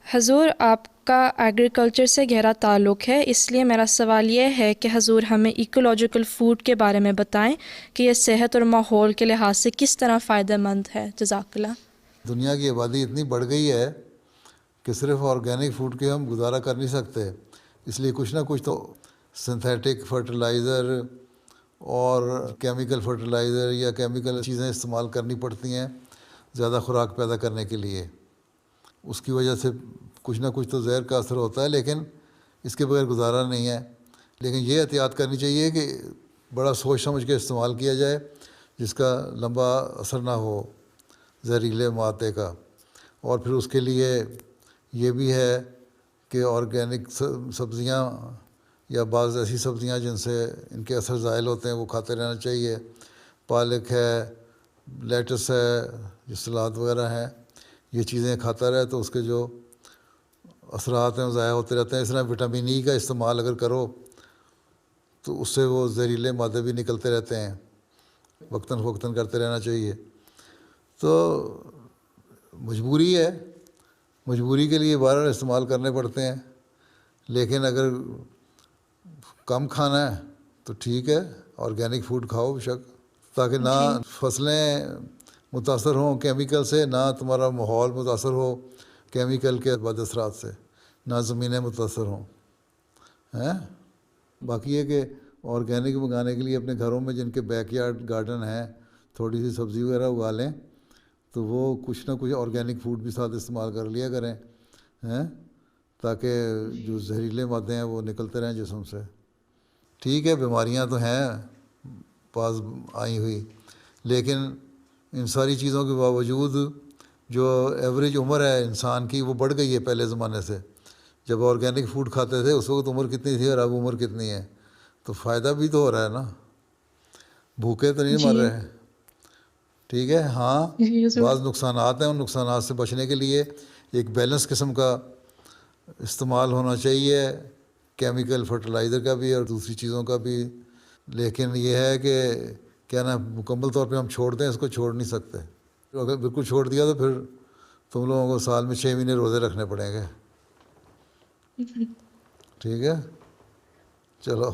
حضور، آپ کا ایگریکلچر سے گہرا تعلق ہے، اس لیے میرا سوال یہ ہے کہ حضور ہمیں ایکولوجیکل فوڈ کے بارے میں بتائیں کہ یہ صحت اور ماحول کے لحاظ سے کس طرح فائدہ مند ہے۔ جزاک اللہ۔ دنیا کی آبادی اتنی بڑھ گئی ہے کہ صرف آرگینک فوڈ کے ہم گزارا کر نہیں سکتے، اس لیے کچھ نہ کچھ تو سنتھیٹک فرٹیلائزر اور کیمیکل فرٹیلائزر یا کیمیکل چیزیں استعمال کرنی پڑتی ہیں زیادہ خوراک پیدا کرنے کے لیے۔ اس کی وجہ سے کچھ نہ کچھ تو زہر کا اثر ہوتا ہے، لیکن اس کے بغیر گزارا نہیں ہے۔ لیکن یہ احتیاط کرنی چاہیے کہ بڑا سوچ سمجھ کے استعمال کیا جائے، جس کا لمبا اثر نہ ہو زہریلے مادے کا۔ اور پھر اس کے لیے یہ بھی ہے کہ آرگینک سبزیاں یا بعض ایسی سبزیاں جن سے ان کے اثر زائل ہوتے ہیں وہ کھاتے رہنا چاہیے۔ پالک ہے، لیٹس ہے، جو سلاد وغیرہ ہیں، یہ چیزیں کھاتا رہے تو اس کے جو اثرات ہیں وہ ضائع ہوتے رہتے ہیں۔ اس طرح وٹامن ای کا استعمال اگر کرو تو اس سے وہ زہریلے مادے بھی نکلتے رہتے ہیں، وقتاً فوقتاً کرتے رہنا چاہیے۔ تو مجبوری ہے، مجبوری کے لیے بہرحال استعمال کرنے پڑتے ہیں، لیکن اگر کم کھانا ہے تو ٹھیک ہے، آرگینک فوڈ کھاؤ بے شک، تاکہ نہ جی فصلیں متاثر ہوں کیمیکل سے، نہ تمہارا ماحول متاثر ہو کیمیکل کے بد اثرات سے، نہ زمینیں متاثر ہوں ہیں۔ باقی یہ کہ آرگینک منگانے کے لیے اپنے گھروں میں جن کے بیک یارڈ گارڈن ہیں تھوڑی سی سبزی وغیرہ اگا لیں تو وہ کچھ نہ کچھ آرگینک فوڈ بھی ساتھ استعمال کر لیا کریں ہیں، تاکہ جو زہریلے مادے ہیں وہ نکلتے رہیں جسم سے۔ ٹھیک ہے، بیماریاں تو ہیں بعض آئی ہوئی، لیکن ان ساری چیزوں کے باوجود جو ایوریج عمر ہے انسان کی وہ بڑھ گئی ہے پہلے زمانے سے۔ جب آرگینک فوڈ کھاتے تھے اس وقت عمر کتنی تھی اور اب عمر کتنی ہے، تو فائدہ بھی تو ہو رہا ہے نا، بھوکے تو نہیں مر جی رہے۔ ٹھیک ہے، ہاں جی حضور۔ بعض نقصانات ہیں، ان نقصانات سے بچنے کے لیے ایک بیلنس قسم کا استعمال ہونا چاہیے، کیمیکل فرٹیلائزر کا بھی اور دوسری چیزوں کا بھی۔ لیکن یہ ہے کہ کیا نا مکمل طور پہ ہم چھوڑ دیں، اس کو چھوڑ نہیں سکتے۔ اگر بالکل چھوڑ دیا تو پھر تم لوگوں کو سال میں 6 مہینے روزے رکھنے پڑیں گے۔ ٹھیک ہے، چلو۔